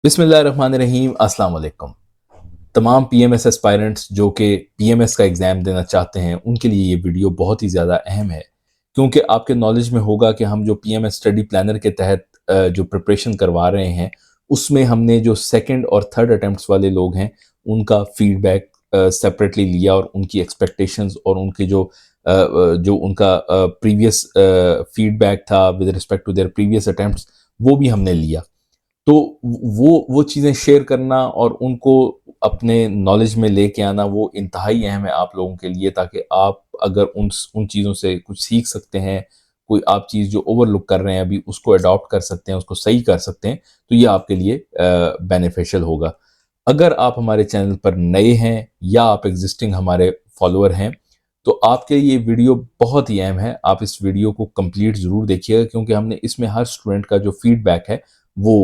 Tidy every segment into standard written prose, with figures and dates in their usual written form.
बिस्मिल्लाहिर्रहमानिर्रहीम अस्सलाम वालेकुम। तमाम पीएमएस एस्पायरेंट्स जो कि पीएमएस का एग्ज़ाम देना चाहते हैं उनके लिए ये वीडियो बहुत ही ज़्यादा अहम है, क्योंकि आपके नॉलेज में होगा कि हम जो पीएमएस स्टडी प्लानर के तहत जो प्रिपरेशन करवा रहे हैं उसमें हमने जो सेकंड और थर्ड अटेम्प्ट्स वाले लोग हैं उनका फीडबैक सेपरेटली लिया और उनकी एक्सपेक्टेशंस और उनके जो उनका प्रीवियस फीडबैक था with respect to their previous attempts वो भी हमने लिया। तो वो चीज़ें शेयर करना और उनको अपने नॉलेज में लेके आना वो इंतहाई अहम है आप लोगों के लिए, ताकि आप अगर उन चीज़ों से कुछ सीख सकते हैं, कोई आप चीज़ जो ओवरलुक कर रहे हैं अभी उसको अडॉप्ट कर सकते हैं, उसको सही कर सकते हैं, तो ये आपके लिए बेनिफिशियल होगा। अगर आप हमारे चैनल पर नए हैं या आप एग्ज़िस्टिंग हमारे फॉलोअर हैं, तो आपके लिए ये वीडियो बहुत ही अहम है। आप इस वीडियो को कंप्लीट ज़रूर देखिएगा, क्योंकि हमने इसमें हर स्टूडेंट का जो फीडबैक है वो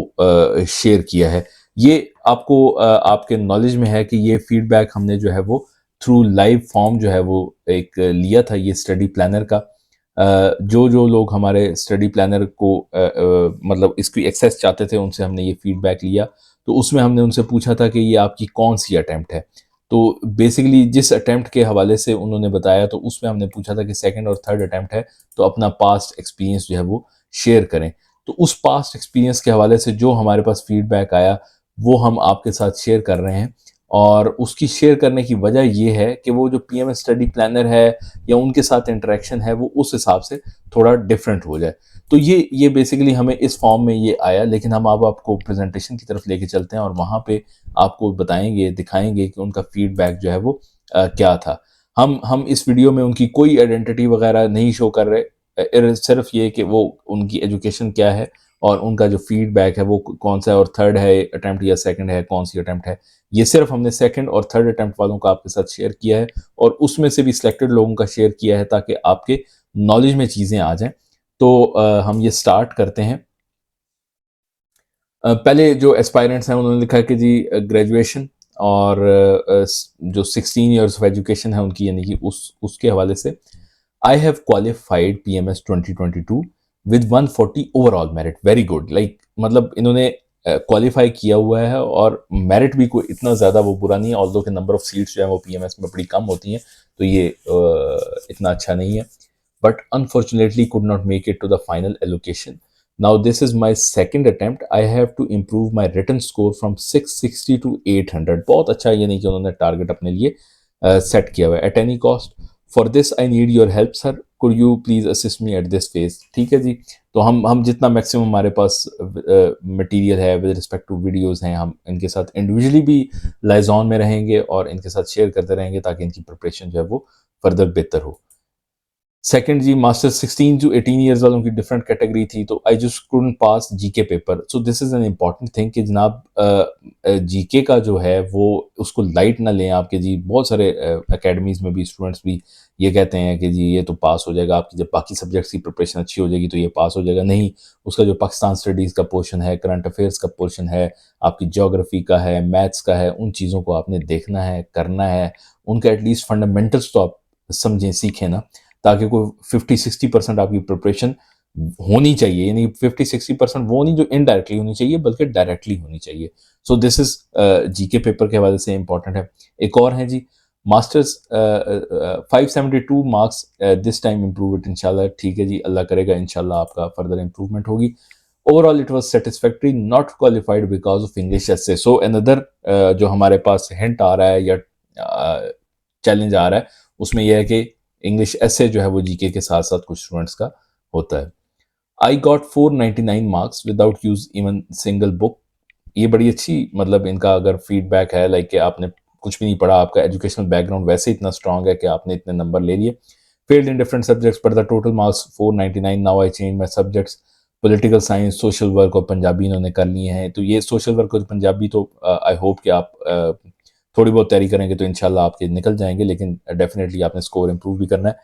शेयर किया है। ये आपको आपके नॉलेज में है कि ये फीडबैक हमने जो है वो थ्रू लाइव फॉर्म जो है वो एक लिया था ये स्टडी प्लानर का। जो लोग हमारे स्टडी प्लानर को मतलब इसकी एक्सेस चाहते थे उनसे हमने ये फीडबैक लिया। तो उसमें हमने उनसे पूछा था कि ये आपकी कौन-सी अटेम्प्ट है? तो बेसिकली जिस अटेम्प्ट के हवाले से उन्होंने बताया तो उसमें हमने पूछा था कि सेकंड और थर्ड अटेम्प्ट है, तो अपना पास्ट एक्सपीरियंस जो है वो शेयर करें। तो उस पास्ट एक्सपीरियंस के हवाले से जो हमारे पास फीडबैक आया वो हम आपके साथ शेयर कर रहे हैं। और उसकी शेयर करने की वजह ये है कि वो जो पीएमएस स्टडी प्लानर है या उनके साथ इंटरेक्शन है वो उस हिसाब से थोड़ा डिफरेंट हो जाए। तो ये बेसिकली हमें इस फॉर्म में ये आया, लेकिन हम अब आपको प्रेजेंटेशन की तरफ लेके चलते हैं और वहाँ पे आपको बताएंगे, दिखाएंगे कि उनका फीडबैक जो है वो क्या था। हम इस वीडियो में उनकी कोई आइडेंटिटी वगैरह नहीं शो कर रहे, सिर्फ ये कि वो उनकी एजुकेशन क्या है और उनका जो फीडबैक है वो कौन सा है, और थर्ड है अटेम्प्ट या सेकंड है, कौन सी अटेम्प्ट है। ये सिर्फ हमने सेकंड और थर्ड अटेम्प्ट वालों का आपके साथ शेयर किया है और उसमें से भी सिलेक्टेड लोगों का शेयर किया है ताकि आपके नॉलेज में चीज़ें आ जाएं। तो हम ये स्टार्ट करते हैं। पहले जो एस्पायरेंट्स हैं उन्होंने लिखा कि जी ग्रेजुएशन और जो 16 इयर्स ऑफ एजुकेशन है उनकी, यानी कि उसके हवाले से I have qualified PMS 2022 with 140 overall merit, very good. Like मतलब इन्होंने क्वालिफाई किया हुआ है और मेरिट भी कोई इतना ज़्यादा वो बुरा नहीं है, ऑल्दो के नंबर ऑफ सीट्स जो है वो पीएमएस में बड़ी कम होती हैं, तो ये इतना अच्छा नहीं है। But unfortunately could not make it to the final allocation. Now this is my second attempt. I have to improve my written score from 660 to 800. बहुत अच्छा, ये नहीं कि उन्होंने टारगेट अपने लिए सेट किया हुआ है। At any cost for this I need your help sir, could you please assist me at this phase. ठीक है जी। तो हम जितना मैक्सिमम हमारे पास मटेरियल है विद रिस्पेक्ट टू वीडियोस हैं, हम इनके साथ इंडिविजुअली भी लाइजॉन में रहेंगे और इनके साथ शेयर करते रहेंगे ताकि इनकी प्रिपरेशन जो है वो फर्दर बेहतर हो। सेकंड जी, मास्टर 16 टू 18 ईयर्स वालों की डिफरेंट कैटेगरी थी, तो I just couldn't pass GK paper. So this is an important thing कि जनाब जीके का जो है वो उसको लाइट ना लें आपके जी। बहुत सारे एकेडमीज में भी स्टूडेंट्स भी ये कहते हैं कि जी ये तो पास हो जाएगा, आपकी जब बाकी सब्जेक्ट्स की प्रिपरेशन अच्छी हो जाएगी तो ये पास हो जाएगा। नहीं, उसका जो पाकिस्तान स्टडीज़ का पोर्शन है, करंट अफेयर्स का पोर्शन है, आपकी ज्योग्राफी का है, मैथ्स का है, उन चीज़ों को आपने देखना है, करना है। उनका एटलीस्ट फंडामेंटल्स तो आप समझें, सीखें ना, ताकि कोई 50-60% आपकी प्रिपरेशन होनी चाहिए। यानी 50-60% वो नहीं जो इनडायरेक्टली होनी चाहिए बल्कि डायरेक्टली होनी चाहिए। So this is GK paper के हवाले से इंपॉर्टेंट है। एक और है जी, masters 572 marks, this time improve it इंशाल्लाह। ठीक है जी, अल्लाह करेगा इंशाल्लाह आपका फर्दर इंप्रूवमेंट होगी। Overall it was satisfactory, not qualified because of English essay. So another जो हमारे पास हिंट आ रहा है या चैलेंज आ रहा है उसमें यह है कि इंग्लिश ऐसे जो है वो जीके के साथ साथ कुछ स्टूडेंट्स का होता है। I got 499 marks without use even single book. ये बड़ी अच्छी, मतलब इनका अगर फीडबैक है लाइक कि आपने कुछ भी नहीं पढ़ा, आपका एजुकेशनल बैकग्राउंड वैसे इतना स्ट्रांग है कि आपने इतने नंबर ले लिए। Failed in different subjects but the total marks 499। Now I change my subjects, political science, social work और पंजाबी इन्होंने कर लिए हैं। तो ये सोशल वर्क और पंजाबी तो आई होप कि आप थोड़ी बहुत तैयारी करेंगे तो इंशाल्लाह आपके निकल जाएंगे, लेकिन डेफिनेटली आपने स्कोर इंप्रूव भी करना है।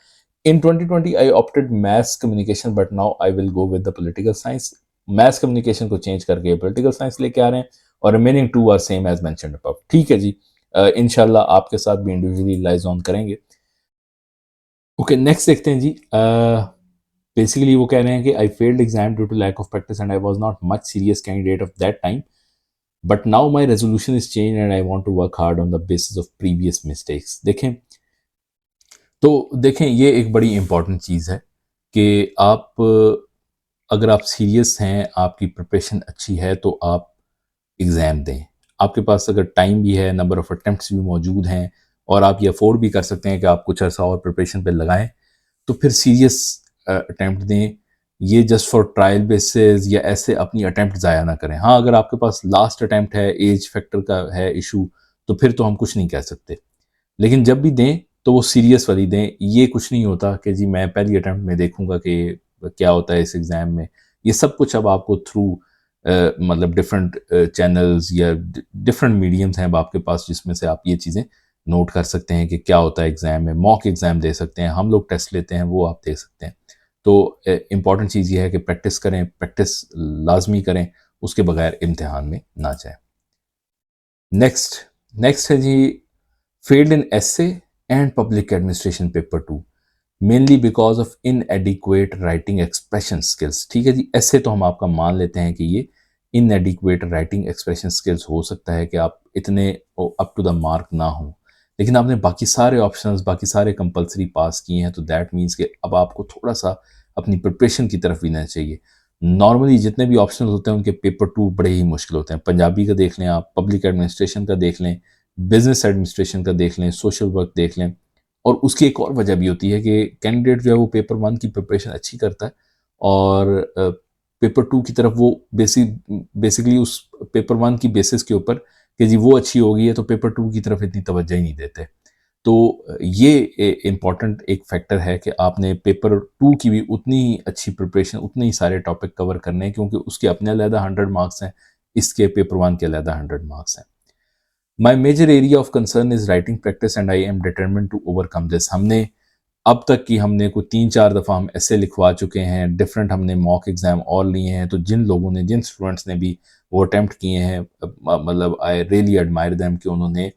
In 2020 I opted maths communication but now I will go with the political science. Maths communication को चेंज करके पॉलिटिकल साइंस लेके आ रहे हैं और remaining two are same as mentioned above. ठीक है जी, इंशाल्लाह आपके साथ भी इंडिविजुअली लाइज ऑन करेंगे। ओके, नेक्स्ट देखते हैं जी। बेसिकली वो कह रहे हैं कि I failed exam due to lack of practice and I was not much serious candidate of that time, but now my resolution is change and I want to work hard on the basis of previous mistakes. देखें ये एक बड़ी important चीज़ है कि आप अगर आप serious हैं, आपकी प्रिपरेशन अच्छी है, तो आप एग्ज़ाम दें। आपके पास अगर टाइम भी है, नंबर ऑफ़ अटेम्प्ट्स भी मौजूद हैं और आप ये अफ़ोर्ड भी कर सकते हैं कि आप कुछ अर्सा और प्रिपरेशन पे लगाएँ, तो फिर सीरियस अटेम्प्ट दें। ये जस्ट फॉर ट्रायल बेसिस या ऐसे अपनी अटेम्प्ट ज़ाया ना करें। हाँ, अगर आपके पास लास्ट अटेम्प्ट है, एज फैक्टर का है इशू, तो फिर तो हम कुछ नहीं कह सकते। लेकिन जब भी दें, तो वो सीरियस वाली दें। ये कुछ नहीं होता कि जी मैं पहली अटेम्प्ट में देखूँगा कि क्या होता है इस एग्ज़ाम में। ये सब कुछ अब आपको थ्रू मतलब डिफरेंट चैनल्स या डिफरेंट मीडियम्स हैं अब आपके पास, जिसमें से आप ये चीज़ें नोट कर सकते हैं कि क्या होता है एग्ज़ाम में। मॉक एग्ज़ाम दे सकते हैं, हम लोग टेस्ट लेते हैं, वो आप दे सकते हैं। तो इम्पॉर्टेंट चीज़ ये है कि प्रैक्टिस करें, प्रैक्टिस लाज़मी करें, उसके बगैर इम्तिहान में ना जाएँ। नेक्स्ट नेक्स्ट है जी, failed in essay and public administration paper 2 mainly because of inadequate writing expression skills. ठीक है जी, ऐसे तो हम आपका मान लेते हैं कि ये इनएडिक्वेट राइटिंग एक्सप्रेशन स्किल्स हो सकता है कि आप इतने अप टू द मार्क ना हो, लेकिन आपने बाकी सारे ऑप्शंस, बाकी सारे कंपलसरी पास किए हैं, तो दैट मीन्स कि अब आपको थोड़ा सा अपनी प्रिपरेशन की तरफ भी ना चाहिए। नॉर्मली जितने भी ऑप्शन होते हैं उनके पेपर 2 बड़े ही मुश्किल होते हैं। पंजाबी का देख लें आप, पब्लिक एडमिनिस्ट्रेशन का देख लें, बिजनेस एडमिनिस्ट्रेशन का देख लें, सोशल वर्क देख लें। और उसकी एक और वजह भी होती है कि कैंडिडेट जो है वो पेपर 1 की प्रिपरेशन अच्छी करता है और पेपर 2 की तरफ वो बेसिकली उस पेपर 1 की बेसिस के ऊपर कि जी वो अच्छी होगी है, तो पेपर 2 की तरफ इतनी तवज्जो ही नहीं देते। तो ये इम्पॉर्टेंट एक फैक्टर है कि आपने पेपर 2 की भी उतनी ही अच्छी प्रिपरेशन, उतने ही सारे टॉपिक कवर करने हैं, क्योंकि उसके अपने अलहदा 100 मार्क्स हैं, इसके पेपर 1 के अलहदा 100 मार्क्स हैं। My major area of concern is writing practice and I am determined to overcome this. हमने अब तक की हमने कोई 3-4 दफ़ा हम ऐसे लिखवा चुके हैं, डिफरेंट हमने मॉक एग्ज़ाम और लिए हैं, तो जिन लोगों ने, जिन स्टूडेंट्स ने भी वो अटेम्प्ट किए हैं, मतलब आई रियली एडमायर देम कि उन्होंने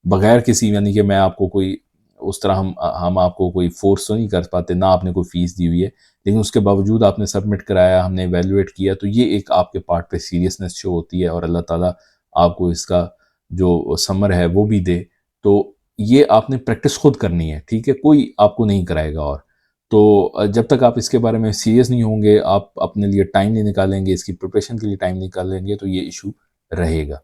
बगैर किसी, यानी कि मैं आपको कोई उस तरह हम आपको कोई फोर्स तो नहीं कर पाते, ना आपने कोई फ़ीस दी हुई है, लेकिन उसके बावजूद आपने सबमिट कराया, हमने इवैल्यूएट किया, तो ये एक आपके पार्ट पे सीरियसनेस शो होती है और अल्लाह ताला आपको इसका जो समर है वो भी दे। तो ये आपने प्रैक्टिस खुद करनी है, ठीक है? कोई आपको नहीं कराएगा। और तो जब तक आप इसके बारे में सीरियस नहीं होंगे, आप अपने लिए टाइम नहीं निकालेंगे, इसकी प्रिपरेशन के लिए टाइम निकालेंगे, तो ये इशू रहेगा।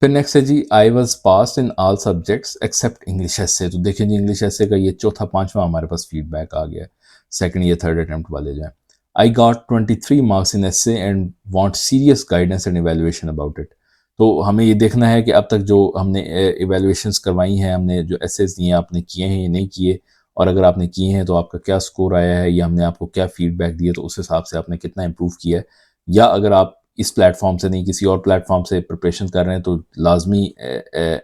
फिर नेक्स्ट है जी, I was pass in all subjects except English essay. तो देखिए जी, इंग्लिश एसे का ये चौथा पांचवा हमारे पास फीडबैक आ गया है, सेकंड या थर्ड अटेम्प्ट वाले जो हैं। I got 23 marks in essay and want serious guidance and evaluation about it. तो हमें ये देखना है कि अब तक जो हमने इवेल्युएशंस करवाई हैं, हमने जो एसेस दिए हैं, आपने किए हैं या नहीं किए, और अगर आपने किए हैं तो आपका क्या स्कोर आया है, या हमने आपको क्या फीडबैक दिया, तो उस हिसाब से आपने कितना इम्प्रूव किया है। या अगर आप इस प्लेटफॉर्म से नहीं, किसी और प्लेटफॉर्म से प्रिपरेशन कर रहे हैं, तो लाजमी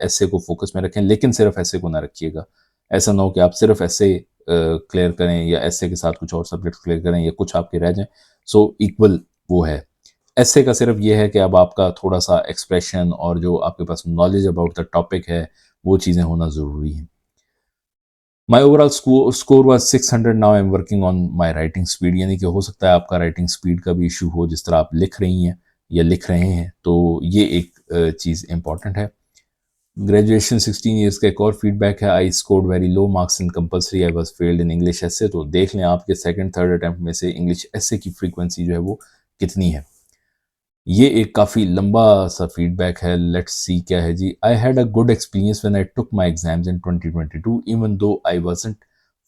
ऐसे को फोकस में रखें, लेकिन सिर्फ ऐसे को ना रखिएगा। ऐसा ना हो कि आप सिर्फ ऐसे क्लियर करें या ऐसे के साथ कुछ और सब्जेक्ट क्लियर करें या कुछ आपके रह जाएं। सो इक्वल वो है। ऐसे का सिर्फ ये है कि अब आपका थोड़ा सा एक्सप्रेशन और जो आपके पास नॉलेज अबाउट द टॉपिक है, वो चीज़ें होना ज़रूरी हैं। My overall score was 600। Now I am working on my writing speed, यानी कि हो सकता है आपका राइटिंग स्पीड का भी इशू हो, जिस तरह आप लिख रही हैं या लिख रहे हैं, तो ये एक चीज़ इंपॉर्टेंट है। ग्रेजुएशन 16 ईयर्स का एक और फीडबैक है, I scored very low marks in compulsory, I was failed in English essay. तो देख लें आपके सेकंड थर्ड अटेम्प्ट में से इंग्लिश एसे की फ्रीक्वेंसी जो है वो कितनी है। ये एक काफ़ी लंबा सा फीडबैक है, लेट्स सी क्या है जी। I had a good experience when I took my exams in 2022 even though I wasn't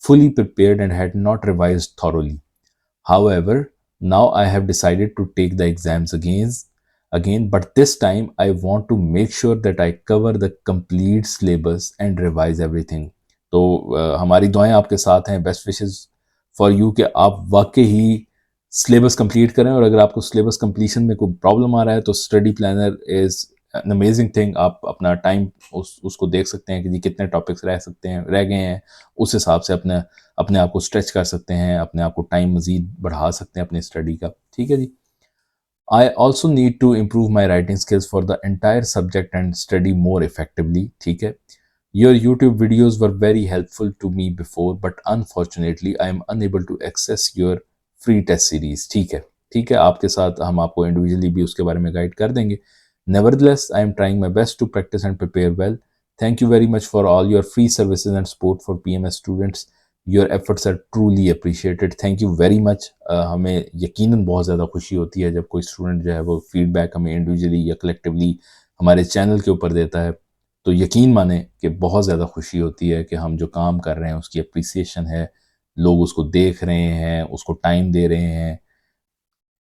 fully prepared and had not revised thoroughly. However, now I have decided to take the exams again, but this time I want to make sure that I cover the complete syllabus and revise everything. तो हमारी दुआएं आपके साथ हैं, best wishes for you कि आप वाकई ही syllabus complete करें। और अगर आपको सिलेबस कंप्लीशन में कोई प्रॉब्लम आ रहा है, तो study planner is an amazing thing. आप अपना टाइम उसको देख सकते हैं कि जी कितने टॉपिक्स रह गए हैं, उस हिसाब से अपने अपने आप को स्ट्रेच कर सकते हैं, अपने आप को टाइम मज़ीद बढ़ा सकते हैं अपनी स्टडी का। ठीक है जी। I also need to improve my writing skills for the entire subject and study more effectively. ठीक है। Your YouTube videos were very helpful to me before, but unfortunately I am unable to access your free test series. ठीक है, ठीक है, आपके साथ हम आपको इंडिविजुअली भी उसके बारे में गाइड कर देंगे, Nevertheless, I am trying my best to practice and prepare well. Thank you very much for all your free services and support for PMS students. Your efforts are truly appreciated. Thank you very much. हमें यकीनन बहुत ज़्यादा खुशी होती है जब कोई student जो है वो फीडबैक हमें इंडिविजुअली या कलेक्टिवली हमारे चैनल के ऊपर देता है, तो यकीन माने कि बहुत ज़्यादा खुशी होती है कि हम जो काम कर रहे हैं उसकी अप्रिसिएशन है, लोग उसको देख रहे हैं, उसको टाइम दे रहे हैं।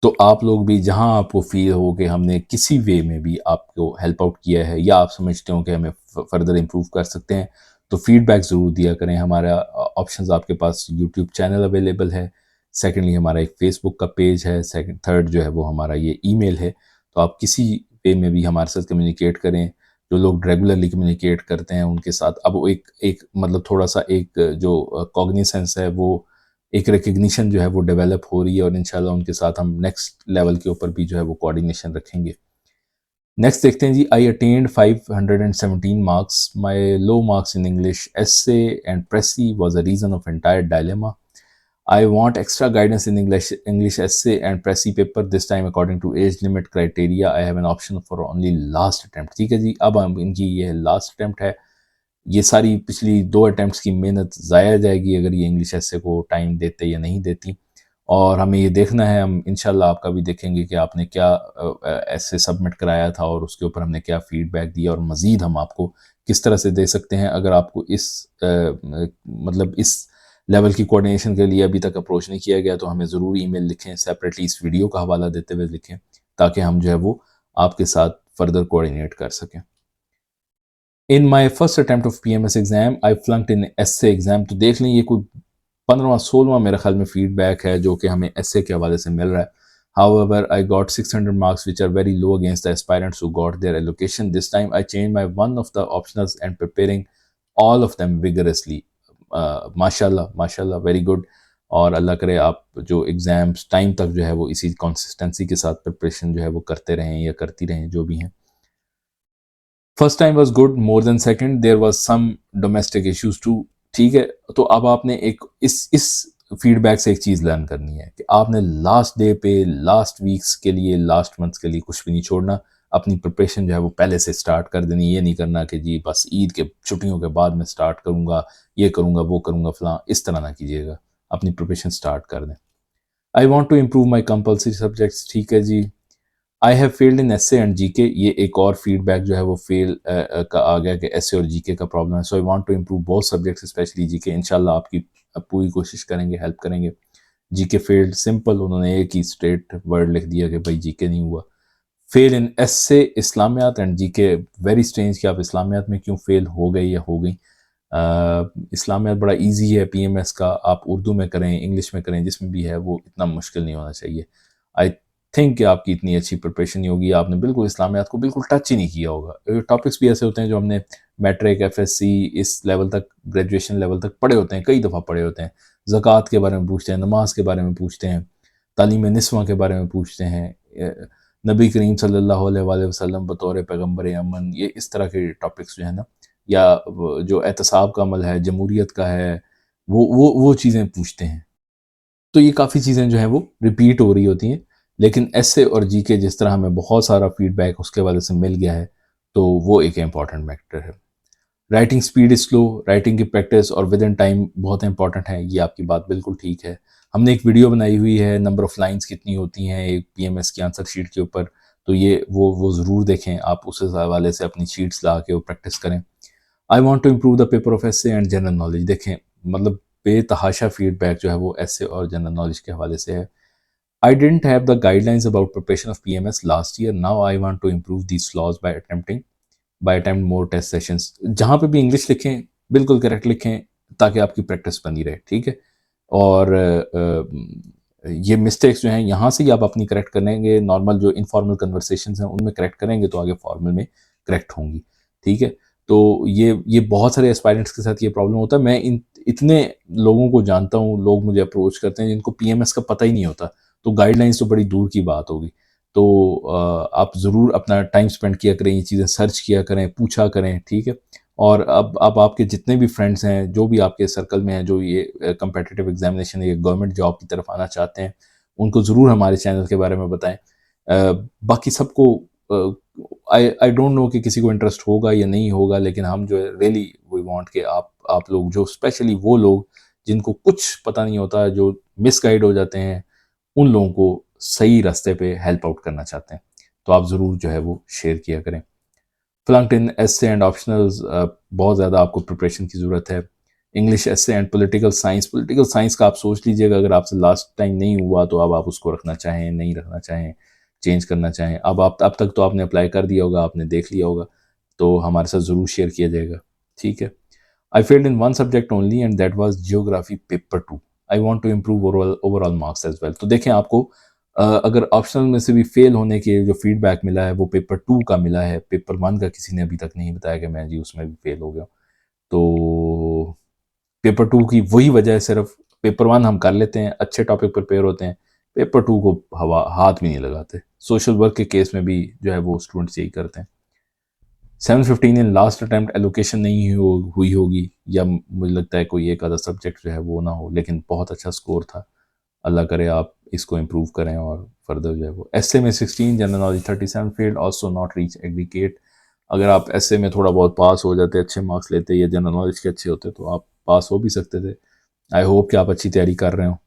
तो आप लोग भी जहाँ आपको फील हो कि हमने किसी वे में भी आपको हेल्प आउट किया है या आप समझते हो कि हमें फर्दर इम्प्रूव कर सकते हैं, तो फीडबैक ज़रूर दिया करें। हमारा ऑप्शंस आपके पास यूट्यूब चैनल अवेलेबल है, सेकेंडली हमारा एक फेसबुक का पेज है, सेकंड थर्ड जो है वो हमारा ये ईमेल है। तो आप किसी वे में भी हमारे साथ कम्युनिकेट करें। जो लोग रेगुलरली कम्युनिकेट करते हैं उनके साथ अब वो एक एक मतलब थोड़ा सा एक जो कॉग्निसेंस है वो एक रिकग्निशन जो है वो डेवलप हो रही है और इंशाल्लाह उनके साथ हम नेक्स्ट लेवल के ऊपर भी जो है वो कोऑर्डिनेशन रखेंगे। नेक्स्ट देखते हैं जी। I attend 517 marks. My low marks in English essay and precis was a reason of entire dilemma. I want extra guidance in English essay and Pressy paper this time according to age limit criteria. I have an option for only last attempt. ठीक है जी, अब हम इनकी ये last attempt है। ये सारी पिछली 2 अटेम्प्ट्स की मेहनत ज़ाया जाएगी अगर ये इंग्लिश एसे को टाइम देते या नहीं देती। और हमें ये देखना है, हम इंशाल्लाह आपका भी देखेंगे कि आपने क्या एसे सबमिट कराया था और उसके ऊपर हमने क्या फीडबैक दिया और मज़ीद हम आपको किस तरह से दे सकते हैं। अगर आपको इस मतलब इस लेवल की कोऑर्डिनेशन के लिए अभी तक अप्रोच नहीं किया गया तो हमें ज़रूर ईमेल लिखें, सेपरेटली इस वीडियो का हवाला देते हुए लिखें, ताकि हम जो है वो आपके साथ फर्दर कोऑर्डिनेट कर सकें। In my first attempt of PMS exam I flunked in essay exam. तो देख लें ये कोई 15वां 16वां मेरे ख्याल में फीडबैक है जो कि हमें एसए के हवाले से मिल रहा है। However, I got 600 marks, which are very low against the aspirants who got their allocation. This time, I changed my one of the optionals and preparing all of them vigorously. माशाल्लाह माशाल्लाह, very good. और अल्लाह करे आप जो exams time तक जो है वो इसी कंसिस्टेंसी के साथ प्रिपरेशन जो है वो करते रहें या करती रहें, जो भी हैं। First time was good more than second, there was some domestic issues too. ठीक है, तो अब आपने एक इस फीडबैक से एक चीज़ लर्न करनी है कि आपने लास्ट डे पे, लास्ट वीक्स के लिए, लास्ट मंथ्स के लिए कुछ भी नहीं छोड़ना। अपनी प्रिपरेशन जो है वो पहले से स्टार्ट कर देनी। ये नहीं करना कि जी बस ईद के छुट्टियों के बाद मैं स्टार्ट करूँगा, ये करूँगा, वो करूँगा, फलां, इस तरह ना कीजिएगा। अपनी प्रिपरेशन स्टार्ट कर दें। I want to improve my compulsory subjects. ठीक है जी। I have failed in essay and GK. ये एक और फीडबैक जो है वो फेल का आ गया कि एसए और जीके का प्रॉब्लम है। So I want to improve both subjects, specially GK. इंशाल्लाह आपकी पूरी कोशिश करेंगे, हेल्प करेंगे। जीके फेल्ड, सिंपल, उन्होंने एक ही स्ट्रेट वर्ड लिख दिया कि भाई जीके नहीं हुआ। फेल इन एसए, इस्लामियात एंड जीके। वेरी स्ट्रेंज कि आप इस्लामियात में क्यों फेल हो गए या हो गई। इस्लामियात बड़ा इजी है पीएमएस का, आप उर्दू में करें, इंग्लिश में करें, जिसमें भी है वो इतना मुश्किल नहीं होना चाहिए। आई थिंक कि आपकी इतनी अच्छी प्रिपरेशन नहीं होगी, आपने बिल्कुल इस्लामियात को बिल्कुल टच ही नहीं किया होगा। टॉपिक्स भी ऐसे होते हैं जो हमने मैट्रिक, एफएससी, इस लेवल तक, ग्रेजुएशन लेवल तक पढ़े होते हैं, कई दफ़ा पढ़े होते हैं। ज़कात के बारे में पूछते हैं, नमाज के बारे में पूछते हैं, तालीम निस्वां के बारे में पूछते हैं, नबी करीम सल्लल्लाहु अलैहि वसल्लम बतौर पैगम्बर अमन, ये इस तरह के टॉपिक्स जो है ना, या जो एहतसाब का अमल है, जमहूरियत का है, वो चीज़ें पूछते हैं। तो ये काफ़ी चीज़ें जो हैं वो रिपीट हो रही होती हैं। लेकिन एसए और जीके जिस तरह हमें बहुत सारा फीडबैक उसके हवाले से मिल गया है, तो वो एक इम्पॉर्टेंट फैक्टर है। Writing speed is slow, writing की प्रैक्टिस और विद इन टाइम बहुत इंपॉर्टेंट है। ये आपकी बात बिल्कुल ठीक है। हमने एक वीडियो बनाई हुई है, नंबर ऑफ़ लाइन्स कितनी होती हैं एक पीएमएस की आंसर शीट के ऊपर, तो ये वो ज़रूर देखें। आप उस हवाले से अपनी शीट्स ला के वो प्रैक्टिस करें। I want to improve the paper of essay and general knowledge. देखें, मतलब बेतहाशा फीडबैक जो है वो एसे और जनरल नॉलेज के हवाले से है। I didn't have the guidelines about preparation of PMS last year, now I want to improve these flaws by attempt more test sessions. जहाँ पे भी इंग्लिश लिखें बिल्कुल करेक्ट लिखें, ताकि आपकी प्रैक्टिस बनी रहे। ठीक है, और ये मिस्टेक्स जो हैं यहाँ से ही आप अपनी करेक्ट करेंगे। नॉर्मल जो इनफॉर्मल कन्वर्सेशंस हैं उनमें करेक्ट करेंगे तो आगे फॉर्मल में करेक्ट होंगी। ठीक है, तो ये बहुत सारे एस्पायरेंट्स के साथ ये प्रॉब्लम होता है। मैं इतने लोगों को जानता हूँ, लोग मुझे अप्रोच करते हैं जिनको पीएमएस का पता ही नहीं होता, तो गाइडलाइंस तो बड़ी दूर की बात होगी। तो आप ज़रूर अपना टाइम स्पेंड किया करें, ये चीज़ें सर्च किया करें, पूछा करें। ठीक है, और अब आपके जितने भी फ्रेंड्स हैं, जो भी आपके सर्कल में हैं, जो ये कम्पिटिटिव एग्जामिनेशन या गवर्नमेंट जॉब की तरफ आना चाहते हैं, उनको ज़रूर हमारे चैनल के बारे में बताएं। बाकी सबको आई डोंट नो कि किसी को इंटरेस्ट होगा या नहीं होगा, लेकिन हम जो है रियली वी वांट कि आप लोग जो स्पेशली वो लोग जिनको कुछ पता नहीं होता, जो मिसगाइड हो जाते हैं, उन लोगों को सही रास्ते पे हेल्प आउट करना चाहते हैं, तो आप ज़रूर जो है वो शेयर किया करें। फ्लंक्ड एसे एंड ऑप्शनल्स, बहुत ज़्यादा आपको प्रिपरेशन की ज़रूरत है। English essay and political science का आप सोच लीजिएगा, अगर आपसे लास्ट टाइम नहीं हुआ तो अब आप उसको रखना चाहें, नहीं रखना चाहें, चेंज करना चाहें, अब तक तो आपने अप्लाई कर दिया होगा, आपने देख लिया होगा, तो हमारे साथ ज़रूर शेयर किया जाएगा, ठीक है। I failed in one subject only and that was geography paper 2। I want to improve overall marks as well. तो देखें, आपको अगर ऑप्शनल में से भी फेल होने के जो फीडबैक मिला है वो पेपर 2 का मिला है, पेपर 1 का किसी ने अभी तक नहीं बताया कि मैं जी उसमें भी फेल हो गया। तो पेपर 2 की वही वजह है सिर्फ, पेपर 1 हम कर लेते हैं, अच्छे टॉपिक प्रिपेयर होते हैं, पेपर 2 को हवा हाथ भी नहीं लगाते। सोशल वर्क के केस में भी जो है वो स्टूडेंट्स यही करते हैं। 715 इन लास्ट अटैम्प्ट एलोकेशन नहीं हुई होगी, या मुझे लगता है कोई एक आधा सब्जेक्ट जो है वो ना हो, लेकिन बहुत अच्छा स्कोर था। अल्लाह करे आप इसको इम्प्रूव करें और फर्दर जो है वो। एसए में 16, general knowledge 37 field, also not reach aggregate. अगर आप एसए में थोड़ा बहुत पास हो जाते, अच्छे मार्क्स लेते या जनरल नॉलेज के अच्छे होते, तो आप पास हो भी सकते थे। आई होप कि आप अच्छी तैयारी कर रहे हो।